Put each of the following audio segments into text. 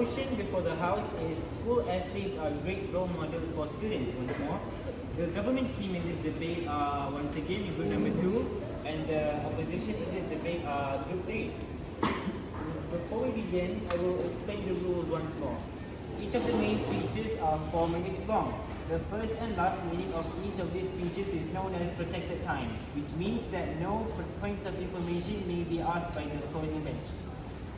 motion before the House is school athletes are great role models for students once more. The government team in this debate are once again in group number 2 and the opposition in this debate are group 3. Before we begin, I will explain the rules once more. Each of the main speeches are 4 minutes long. The first and last minute of each of these speeches is known as protected time, which means that no points of information may be asked by the opposing bench.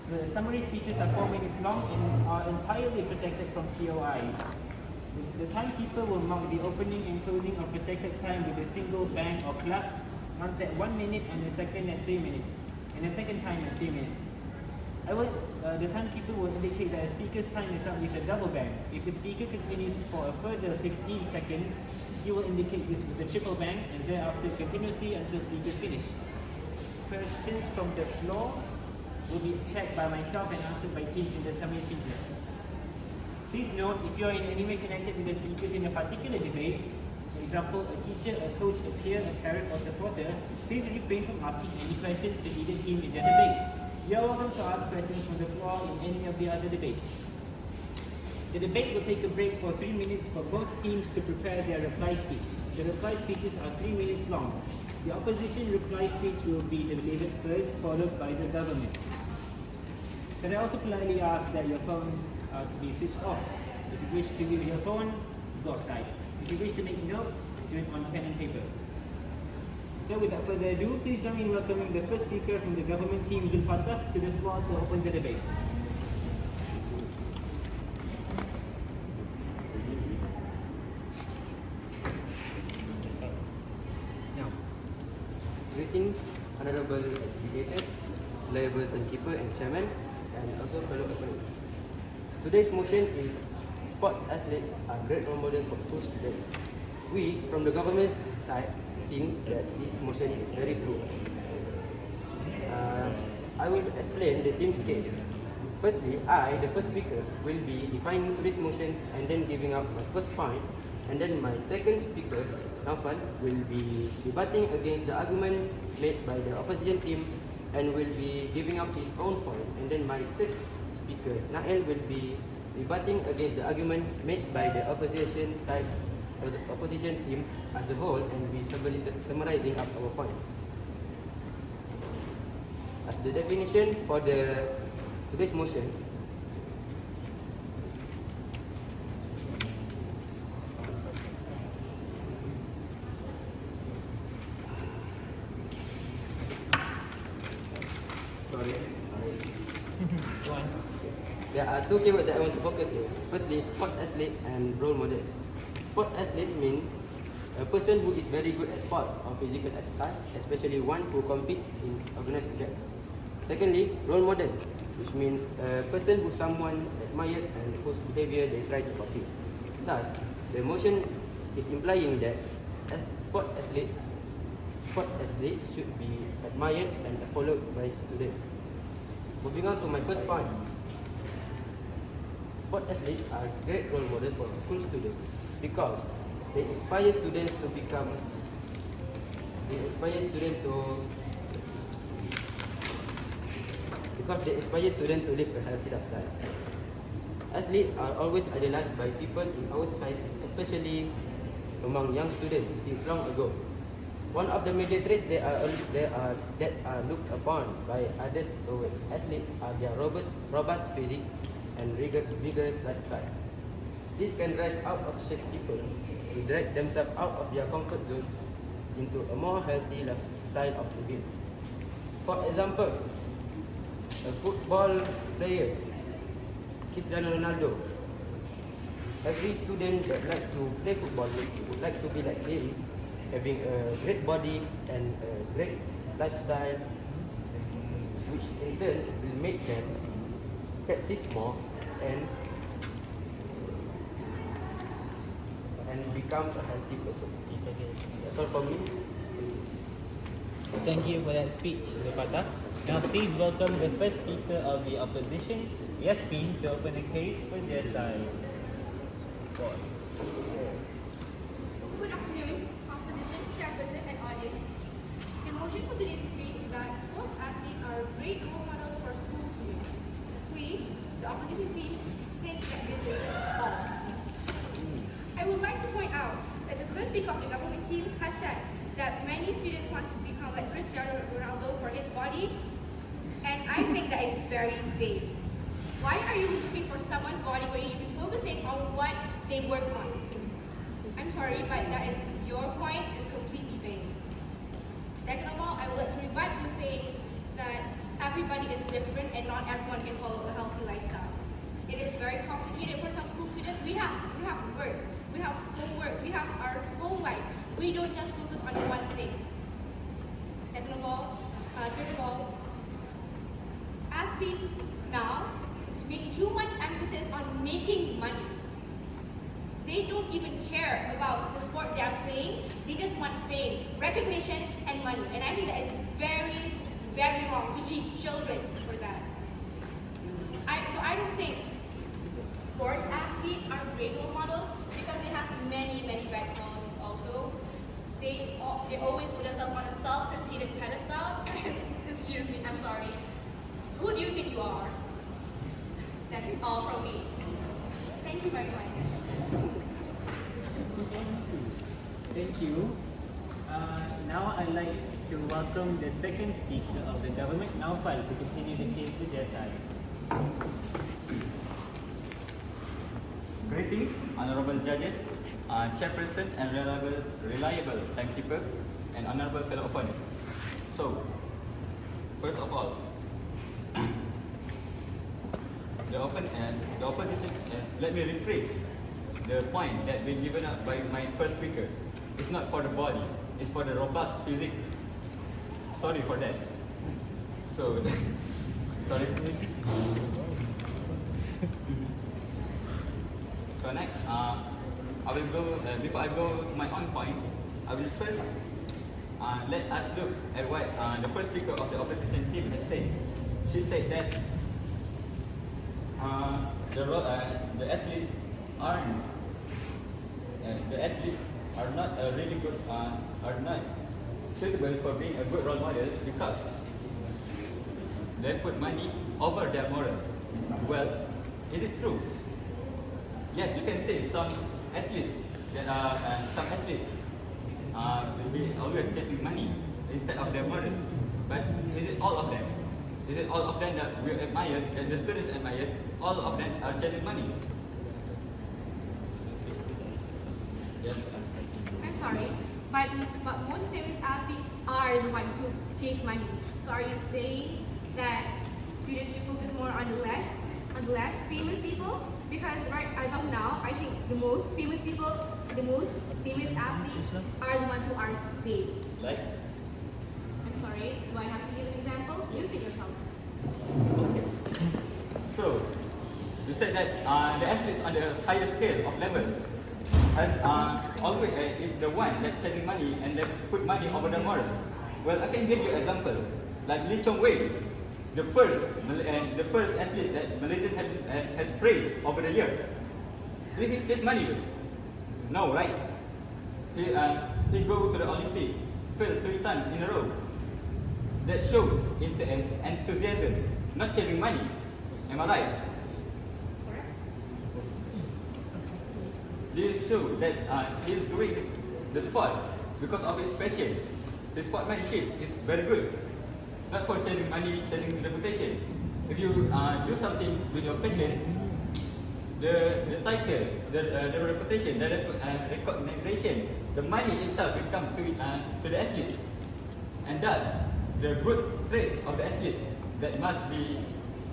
The summary speeches are 4 minutes long and are entirely protected from POIs. The timekeeper will mark the opening and closing of protected time with a single bang or clap, once at 1 minute and the second at 3 minutes, and the second time at 3 minutes. The timekeeper will indicate that a speaker's time is up with a double bang. If the speaker continues for a further 15 seconds, he will indicate this with a triple bang and thereafter continuously until speaker finished. Questions from the floor will be checked by myself and answered by teams in the summary speeches. Please note, if you are in any way connected with the speakers in a particular debate, for example, a teacher, a coach, a peer, a parent, or supporter, please refrain from asking any questions to either team in the debate. You are welcome to ask questions from the floor in any of the other debates. The debate will take a break for 3 minutes for both teams to prepare their reply speech. The reply speeches are 3 minutes long. The opposition reply speech will be delivered first, followed by the government. Can I also politely ask that your phones are to be switched off? If you wish to use your phone, go outside. If you wish to make notes, do it on pen and paper. So without further ado, please join me in welcoming the first speaker from the government team, Zulfatah, to the floor to open the debate. Now, greetings, honorable debaters, liable timekeeper and chairman, and also fellow opponents. Today's motion is sports athletes are great role models for school students. We, from the government's side, thinks that this motion is very true. I will explain the team's case. Firstly, I, the first speaker, will be defining today's motion and then giving up my first point, and then my second speaker, Naufal, will be debating against the argument made by the opposition team and will be giving up his own point, and then my third speaker, Nael, will be rebutting against the argument made by the opposition team as a whole, and be summarizing up our points. As the definition for today's motion, there are two keywords that I want to focus on. Firstly, sport athlete and role model. Sport athlete means a person who is very good at sports or physical exercise, especially one who competes in organized events. Secondly, role model, which means a person who someone admires and whose behavior they try to copy. Thus, the motion is implying that sport athletes should be admired and followed by students. Moving on to my first point. Sport athletes are great role models for school students because they inspire students to live a healthy lifestyle. Athletes are always idolized by people in our society, especially among young students since long ago. One of the major traits that are looked upon by others towards athletes are their robust physique and vigorous lifestyle. This can drive out of shape people to drag themselves out of their comfort zone into a more healthy lifestyle of living. For example, a football player, Cristiano Ronaldo. Every student that likes to play football would like to be like him, having a great body and a great lifestyle, which in turn will make them practice more and become a healthy person. That's all for me. Thank you for that speech, Zulfatah. Now please welcome the first speaker of the opposition, Yasmin, to open the case for their side. Good afternoon, opposition, chairperson, and audience. The motion for today's debate is that sports athletes are great role models for school students. We, the opposition team, speak of the government team, has said that many students want to become like Cristiano Ronaldo for his body, and I think that is very vague. Why are you looking for someone's body when you should be focusing on what they work on? I'm sorry, but that is your point is completely vague. Second of all, I would like to rebut you saying that everybody is different and not everyone can follow a healthy lifestyle. It is very complicated for some school students. We have work, we have homework, we have our home life. We don't just focus on one thing. Third of all, athletes now make too much emphasis on making money. They don't even care about the sport they are playing. They just want fame, recognition, and money. And I think that is very, very wrong to teach children for that. So I don't think sports athletes are great role models because they have many, many bad qualities also. They always put themselves on a self-conceited pedestal. Excuse me, I'm sorry. Who do you think you are? That is all from me. Thank you very much. Thank you. Now I'd like to welcome the second speaker of the government, Naufal, to continue the case with their side. Greetings, honorable judges, chairperson and reliable timekeeper, and honorable fellow opponents. So, first of all, the opposition, let me rephrase the point that been given up by my first speaker. It's not for the body, it's for the robust physics. Sorry for that. So, sorry. So next, I will go, before I go to my own point, I will first let us look at what the first speaker of the opposition team has said. She said that the athletes are not really good, are not suitable for being a good role model because they put money over their morals. Well, is it true? Yes, you can say some athletes will be always chasing money instead of their morals. But is it all of them? Is it all of them that we admire, that the students admire? All of them are chasing money. Yes. I'm sorry, but most famous athletes are the ones who chase money. So are you saying that students should focus more on the less famous people? Because right as of now, I think the most famous people, the most famous athletes are the ones who are paid. Like? I'm sorry, do I have to give an example? You think yourself. Okay. So, you said that the athletes on the higher scale of level has always is the one that chasing money and they put money over the morals. Well, I can give you examples like Lee Chong Wei, the first athlete that Malaysia has praised over the years. This is just money. No, right? He go to the Olympic, failed 3 times in a row. That shows enthusiasm, not chasing money. Am I right? Correct. This shows that he is doing the sport because of his passion. His sportsmanship is very good. Not for chasing money, chasing reputation. If you do something with your passion, the title, the reputation, the recognition, the money itself will come to the athlete. And thus, the good traits of the athlete that must be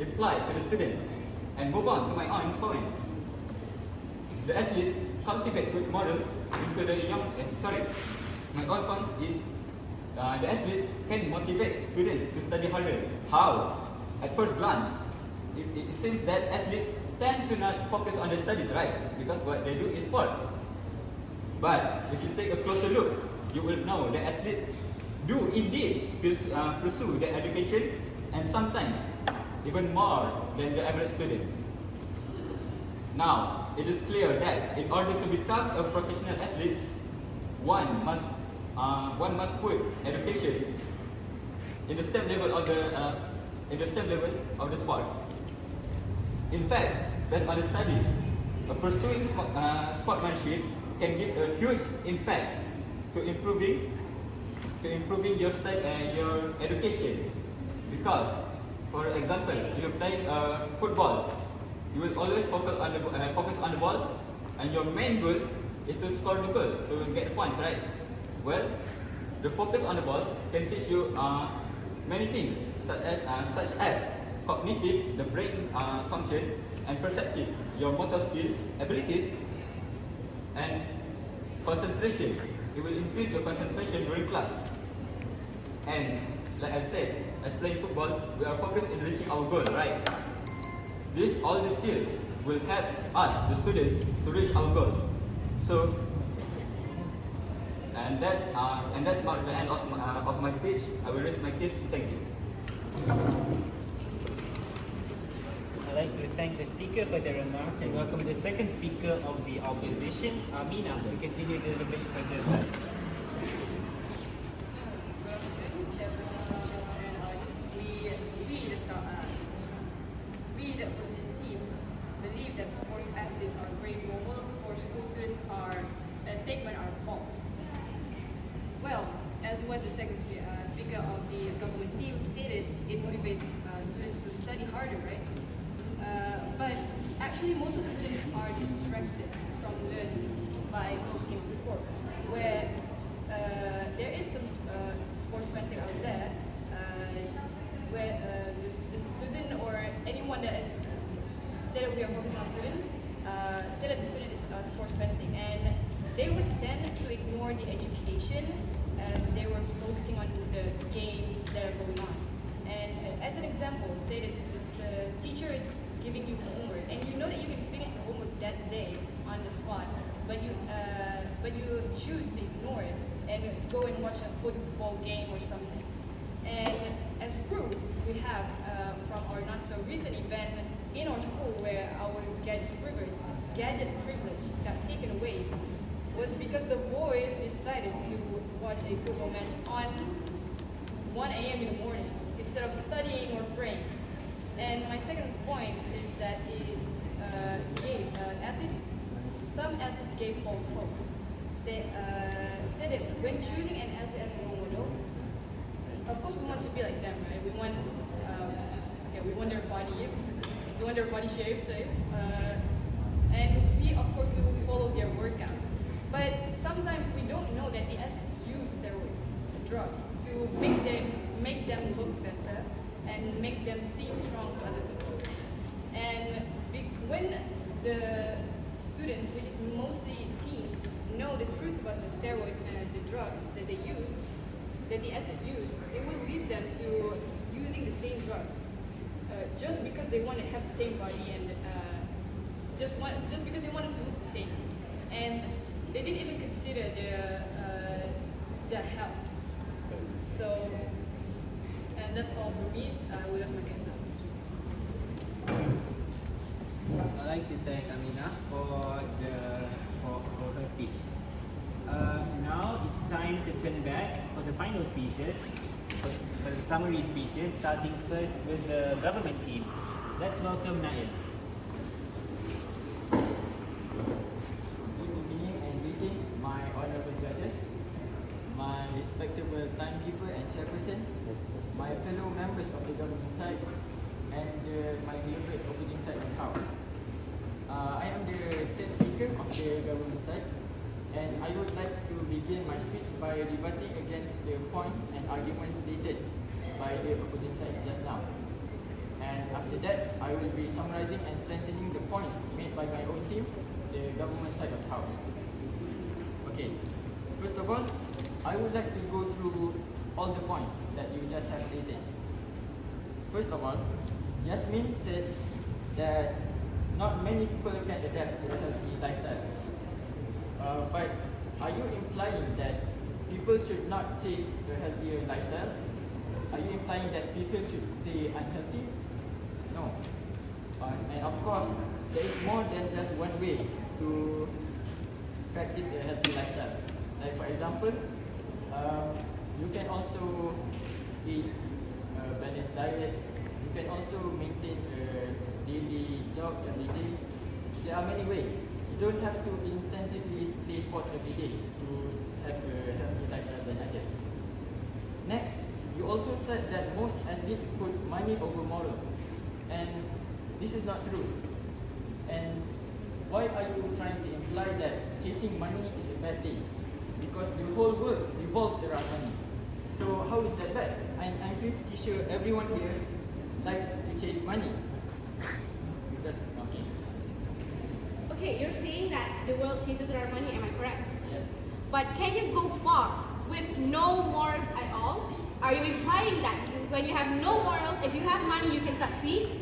applied to the student. And move on to my own point. The athletes cultivate good morals into the young. My own point is the athletes can motivate students to study harder. How? At first glance, it seems that athletes tend to not focus on their studies, right? Because what they do is sport. But if you take a closer look, you will know that athletes do indeed pursue their education and sometimes even more than the average students. Now, it is clear that in order to become a professional athlete, one must put education in the same level of the sport. In fact, based on the studies, pursuing sportsmanship can give a huge impact to improving your study and your education. Because, for example, you're playing football, you will always focus on the ball, and your main goal is to score the goal, to get the points, right? Well, the focus on the ball can teach you many things, such as cognitive, the brain function, and perceptive, your motor skills, abilities, and concentration. It will increase your concentration during class. And like I said, as playing football, we are focused in reaching our goal, right? All the skills will help us, the students, to reach our goal. So, and that's about the end of my speech. I will raise my case. Thank you. I'd like to thank the speaker for their remarks and welcome the second speaker of the opposition, Amina, to continue the debate further. Sir. We, the opposition team, believe that sports athletes are great role models for school students statement are false. Well, as what the second speaker of the government team stated, it motivates students to study harder, right? But actually, most of students are distracted from learning by focusing on sports, where there is some sports fanatic out there, where the student or anyone that is say that we are focusing on student, say that the student is a sports fanatic, and they would tend to ignore the education as they were focusing on the games that are going on. And as an example, say that the teacher is giving you homework, and you know that you can finish the homework that day on the spot, but you choose to ignore it and go and watch a football game or something. And as proof, we have from our not so recent event in our school where our gadget privilege got taken away, was because the boys decided to watch a football match on 1 a.m. in the morning instead of studying or praying. And my second point is that some athlete gave false hope. Said that when choosing an athlete as a role model, of course we want to be like them, right? We want their body shape, and we will follow their workout. But sometimes we don't know that the athlete use steroids, drugs, to make them look better and make them seem strong to other people. And when the students, which is mostly teens, know the truth about the steroids and the drugs that they use, that the athlete use, it will lead them to using the same drugs, just because they want to have the same body and just because they wanted to look the same, and they didn't even consider their health. So, and that's all for me. We'll rest my case now. I'd like to thank Amina for her speech. Now it's time to turn back for the final speeches, for the summary speeches, starting first with the government team. Let's welcome Nail. Good evening and greetings, my honorable judges, my respectable timekeeper and chairperson, my fellow members of the government side, and my beloved opposing side of the house. I am the third speaker of the government side, and I would like to begin my speech by rebutting against the points and arguments stated by the opposing side just now. And after that, I will be summarizing and strengthening the points made by my own team, the government side of the house. Okay, first of all, I would like to go through all the points that you just have stated. First of all, Yasmin said that not many people can adapt to a healthy lifestyle. But are you implying that people should not chase a healthier lifestyle? Are you implying that people should stay unhealthy? No. And of course, there is more than just one way to practice a healthy lifestyle. Like for example, you can also eat a balanced diet. You can also maintain a daily jog every day. There are many ways. you don't have to intensively play sports every day to have a healthy lifestyle than others. Next, you also said that most athletes put money over morals, and this is not true. And why are you trying to imply that chasing money is a bad thing? Because the whole world revolves around money. So how is that bad? I'm pretty sure everyone here likes to chase money. Because, okay. Okay, you're saying that the world chases around money, am I correct? Yes. But can you go far with no morals at all? Are you implying that when you have no morals, if you have money, you can succeed?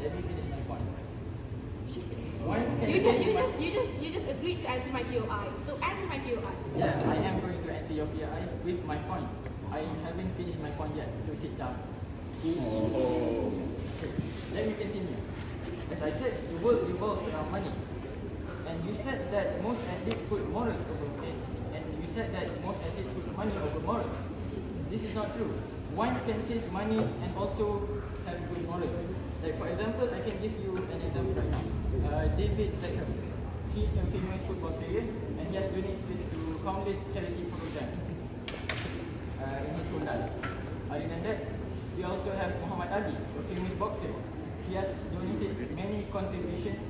Let me finish my point. One can You chase just agreed to answer my POI. So answer my POI. Yeah, I am going to answer your PI with my point. I haven't finished my point yet, so sit down. Okay, let me continue. As I said, the world revolves around money. And you said that most athletes put morals over it. And you said that most athletes put money over morals. This is not true. One can chase money and also have good morals. Like for example, I can give you an example right now. David Beckham. He's a famous football player and he has donated to countless charity programs in his whole life. Other than that, we also have Muhammad Ali, a famous boxer. He has donated many contributions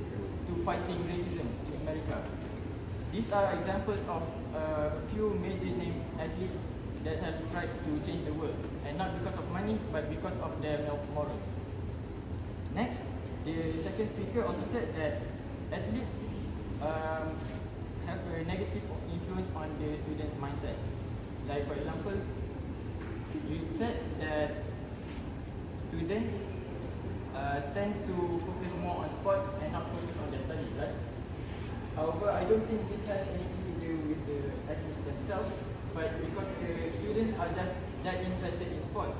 to fighting racism in America. These are examples of a few major name athletes that has tried to change the world, and not because of money, but because of their morals. Next, the second speaker also said that athletes have a negative influence on the students' mindset. Like for example, you said that students tend to focus more on sports and not focus on their studies, right? However, I don't think this has anything to do with the athletes themselves, but because the students are just that interested in sports.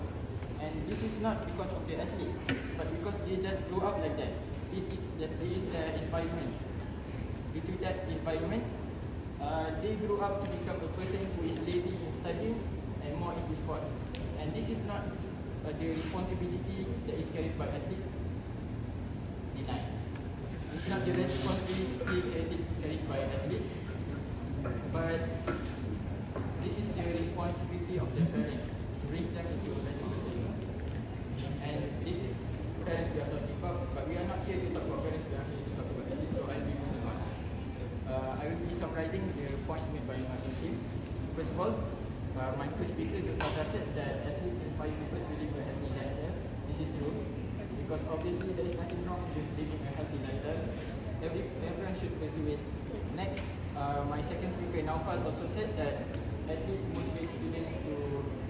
And this is not because of the athletes, but because they just grow up like that. It is their environment. Due to that environment, they grow up to become a person who is lazy in studying and more into sports. And this is not the responsibility that is carried by athletes. Denied. It's not the responsibility carried by athletes, but this is the responsibility of their parents to raise them into a better person. And this is parents we are talking about, but we are not here to talk about parents, we are here to talk about athletes, so I'll be moving on. I will be summarizing the points made by my team. First of all, my first speaker, Zafar, said that athletes inspire people to live a healthy lifestyle. This is true, because obviously there is nothing wrong with living a healthy lifestyle. Everyone should pursue it. Next, my second speaker, Naufal, also said that athletes motivate students to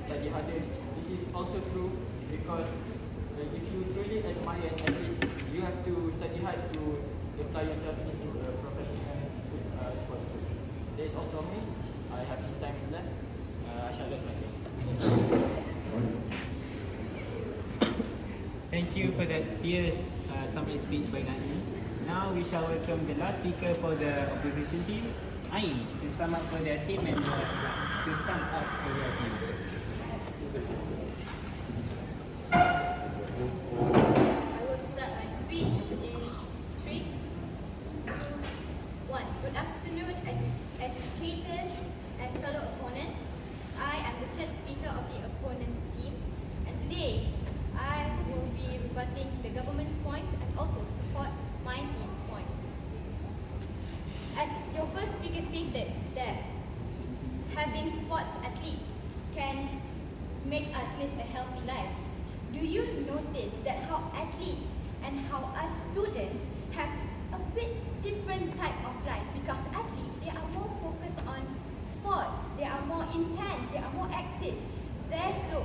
study harder. This is also true because if you truly admire an athlete, you have to study hard to apply yourself into a professional sports coach. There is also me. I have some time left. I shall lose my case. Thank you for that fierce summary speech by Naim. Now we shall welcome the last speaker for the opposition team, Ain, to sum up for their team and to sum up for their team. I will start my speech in 3, 2, 1. Good afternoon, educators and fellow opponents. I am the third speaker of the opponents team, and today I will be rebutting the government's points and also support my team's points. As your first speaker stated that having sports athletes can make us live a healthy life. Do you notice that how athletes and how us students have a bit different type of life? Because athletes, they are more focused on sports, they are more intense, they are more active. So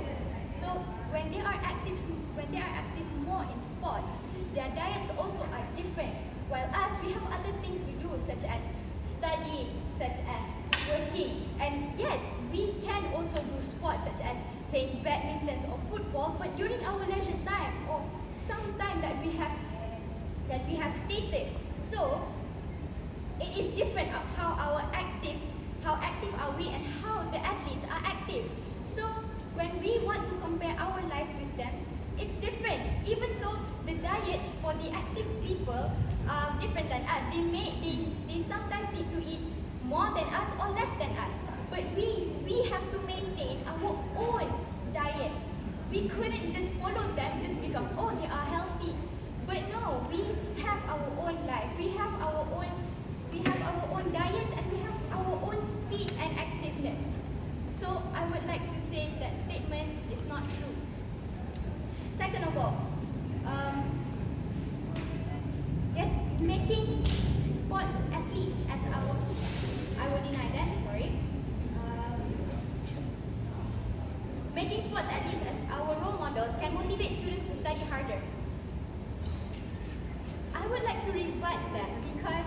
when they are active more in sports, their diets also are different. While us, we have other things to do, such as studying, such as working. And yes, we can also do sports such as playing badminton or football, but during our leisure time or some time that we have stated. So it is different of how active are we and how the athletes are active. So when we want to compare our life with them, it's different. Even so, the diets for the active people are different. different than us. They sometimes need to eat more than us or less than us. But we have to maintain our own diets. We couldn't just follow them just because, oh, they are healthy. But no, we have our own life. We have our own diets, and we have our own speed and activeness. So I would like to say that statement is not true. Second of all, making sports athletes as our, I will deny that, sorry. Making sports athletes as our role models can motivate students to study harder. I would like to rebut that because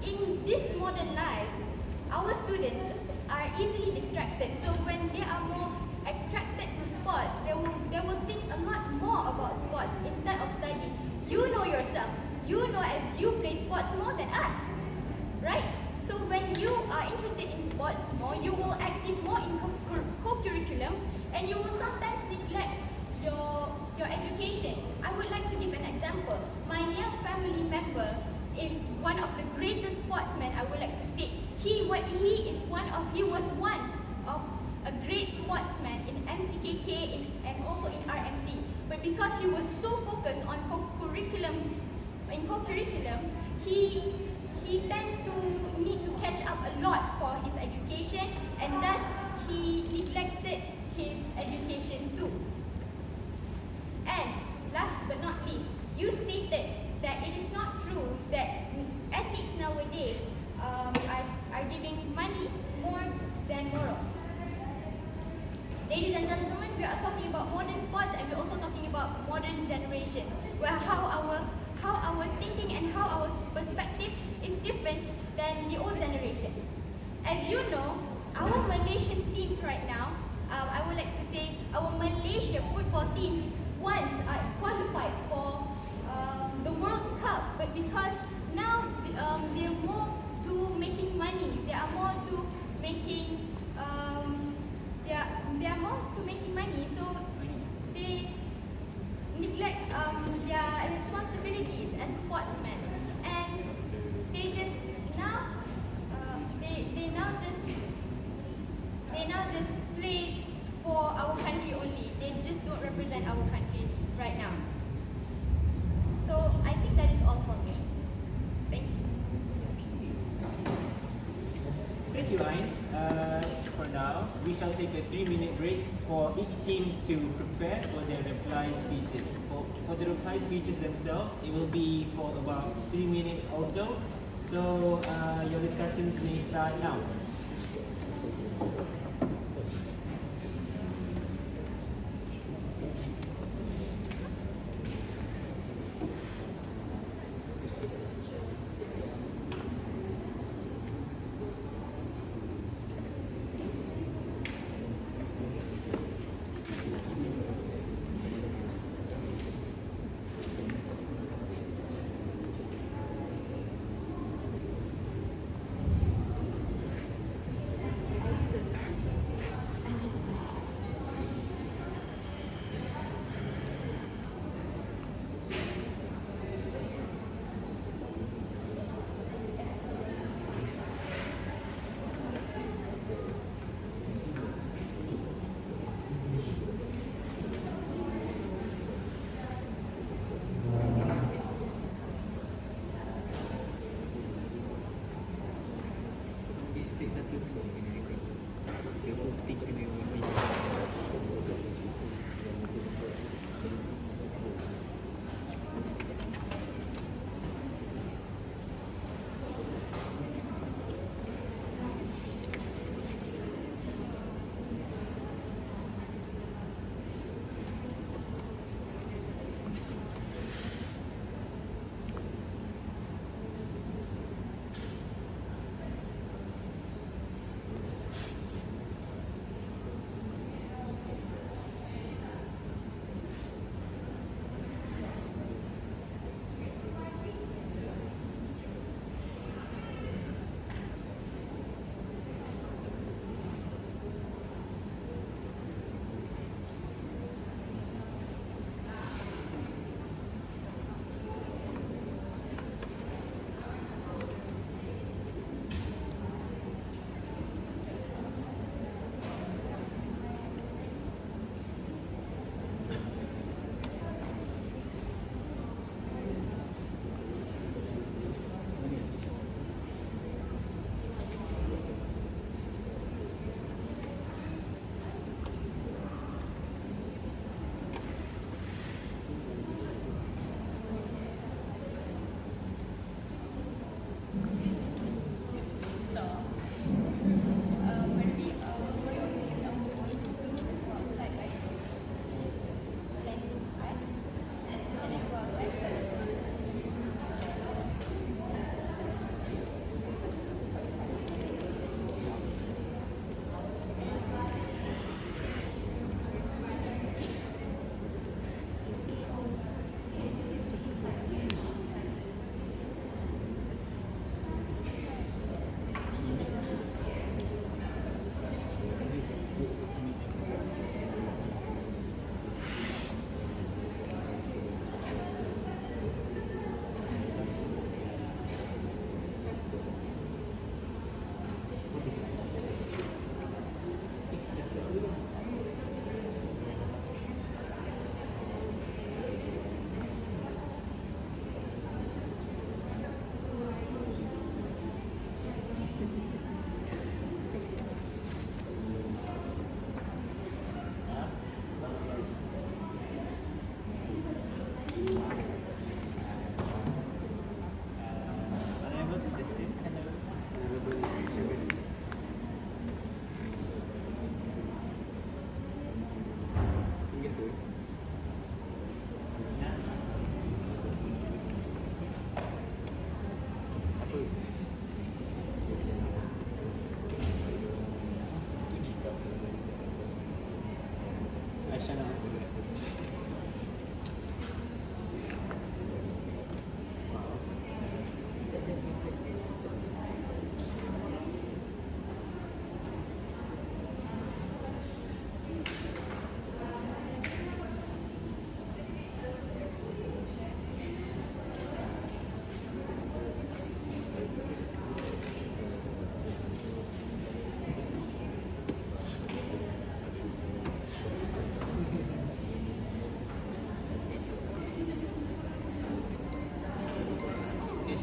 in this modern life, our students are easily distracted. So when they are more attracted to sports, they will think a lot more about sports instead of study. You know yourself. You know as you play sports more than us, right? So when you are interested in sports more, you will active more in co-curriculums, and you will sometimes neglect your education. I would like to give an example. My near family member is one of the greatest sportsmen. I would like to state he was one of a great sportsman in MCKK and also in RMC. But because he was so focused on co-curriculums, he tend to need to catch up a lot for his education, and thus he neglected his education too. And last but not least, you stated that it is not true that athletes nowadays are giving money more than morals. Ladies and gentlemen, we are talking about modern sports, and we're also talking about modern generations, where how our thinking and how our perspective is different than the old generations. As you know, our Malaysian teams right now, I would like to say our Malaysia football teams once are qualified for the World Cup, but because now they're more to making money, they are more to making money, so they neglect their responsibilities as sportsmen, and they now just play for our country only. They just don't represent our country right now. So I think that is all from me. Thank you. Thank you, Ain. For now, we shall take a 3-minute break for each teams to prepare for their reply speeches. For the reply speeches themselves, it will be for about 3 minutes also. So your discussions may start now.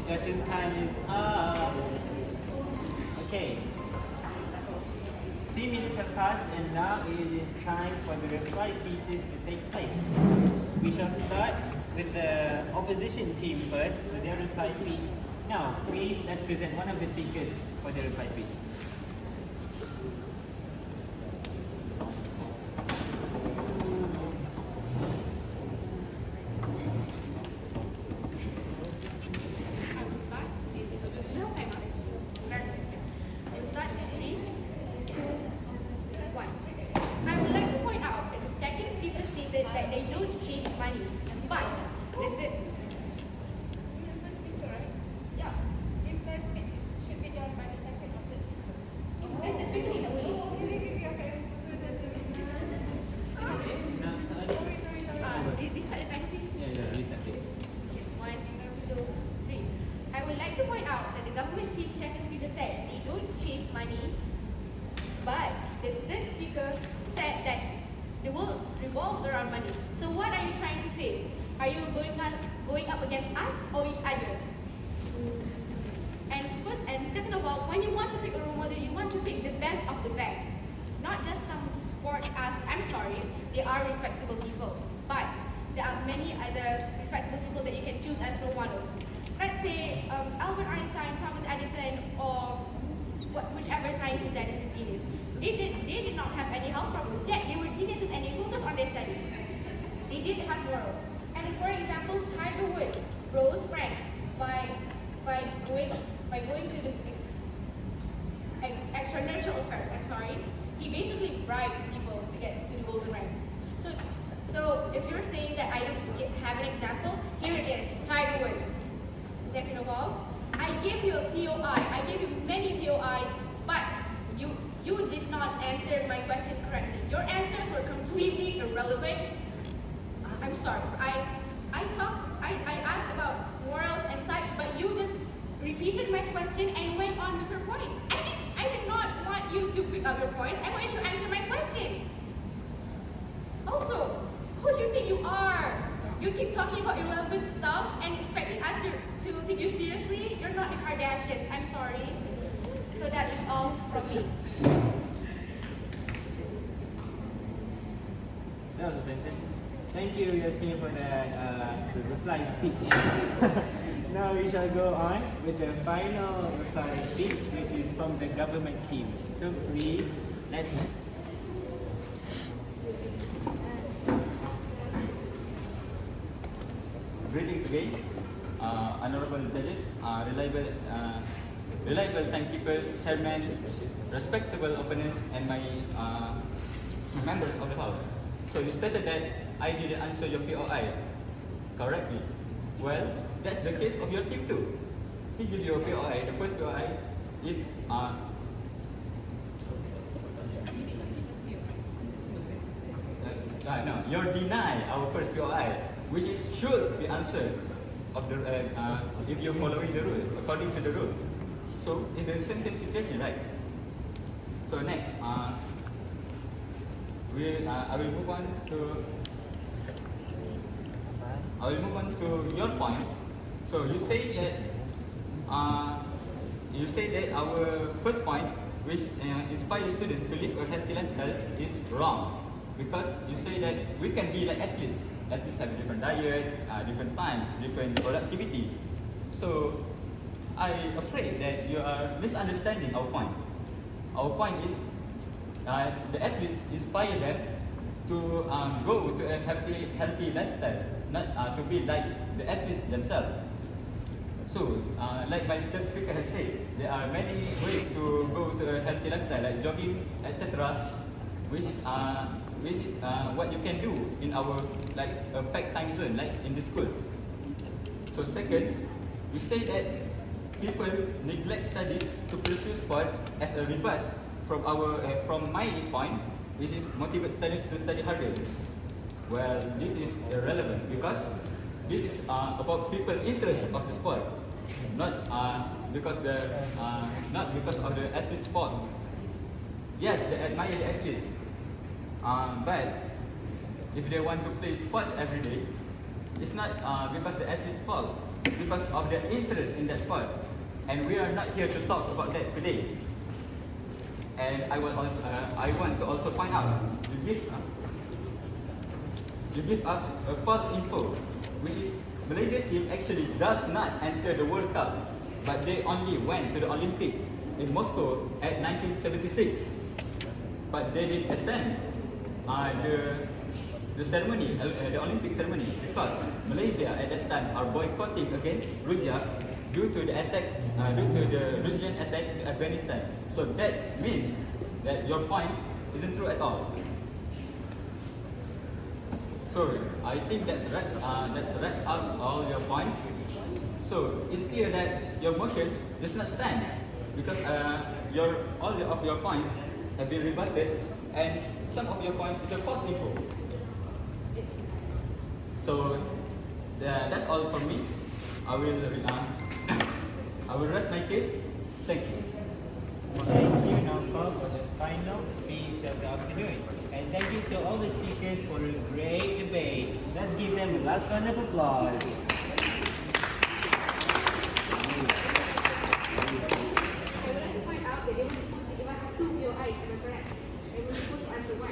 discussion time is up. Okay. 3 minutes have passed and now it is time for the reply speeches to take place. We shall start with the opposition team first for their reply speech. Now, please let's present one of the speakers for their reply speech. I will start. No time out. I will start in 3, 2, 1. I would like to point out that the second speaker stated that they don't chase money, but the first speaker, right? Yeah. The first speech should be done by the second of the speaker. And the speaker tidak boleh. Restart the time, please. Yeah, restart it. 1, 2, 3. I would like to point out that the government team second speaker said they don't chase money, but the third speaker said that the world revolves around money. So what are you trying to say? Are you going up against us or each other? And first and second of all, when you want to pick a role model, you want to pick the best of the best, not just some sports athletes. I'm sorry, they are respectable people, but there are many other respectable people that you can choose as role models. Let's say Albert Einstein, Thomas Edison, or whichever scientist that is a genius. They did not have any help from us. Yet they were geniuses and they focused on their studies. They did have morals. And for example, Tiger Woods rose rank by going to the extraterrestrial affairs. I'm sorry. He basically bribed people to get to the golden ranks. So if you're saying that I don't have an example, here it is, Tiger Woods. Second of all, I gave you a POI. I gave you many POIs, but you did not answer my question correctly. Your answers were completely irrelevant. I'm sorry. I asked about morals and such, but you just repeated my question and went on with your points. I did not want you to pick up your points. I want you to answer my questions. Also, who do you think you are? You keep talking about irrelevant stuff and expecting us to take you seriously? You're not the Kardashians. I'm sorry. So that is all from me. That was offensive. Thank you, Yasmin, for the reply speech. Now we shall go on with the final reply speech, which is from the government team. So please, let's... Greetings again, honorable judges, reliable timekeepers, chairman, respectable opponents, and my members of the house. So you stated that I didn't answer your POI correctly. Well, that's the case of your team too. He gives you a POI. The first POI is no, you deny our first POI, which is should be answered of the if you're following the rule according to the rules. So it's the same situation, right? So next, I will move on to your point. So you say that our first point, which inspires students to live a healthy lifestyle, is wrong. Because you say that we can be like athletes. Athletes have different diets, different times, different productivity. So I'm afraid that you are misunderstanding our point. Our point is the athletes inspire them to go to a healthy lifestyle, not to be like the athletes themselves. So, like my third speaker has said, there are many ways to go to a healthy lifestyle, like jogging, etc., which is what you can do in our like a packed time zone, like in the school. So second, we say that people neglect studies to pursue sport as a rebut from my point, which is motivate studies to study harder. Well, this is irrelevant because this is about people's interest of the sport, not because of the athlete's fault. Yes, they admire the athletes, but if they want to play sports every day, it's not because the athlete's fault. is because of their interest in that sport. And we are not here to talk about that today. And I want to also point out, you give us a false info, which is Malaysia team actually does not enter the World Cup, but they only went to the Olympics in Moscow at 1976. But they did attend the ceremony, the Olympic ceremony, because Malaysia at that time are boycotting against Russia due to the attack, due to the Russian attack to Afghanistan. So that means that your point isn't true at all. So I think that's wraps up all your points. So it's clear that your motion does not stand because all of your points have been rebutted, and some of your points is a false info. So that's all from me. I will I will rest my case. Thank you. Thank you now call for the final speech of the afternoon. And thank you to all the speakers for a great debate. Let's give them a last round of applause. I would like to point out that they were supposed to give us 2 POIs, am I correct? They were supposed to answer 1.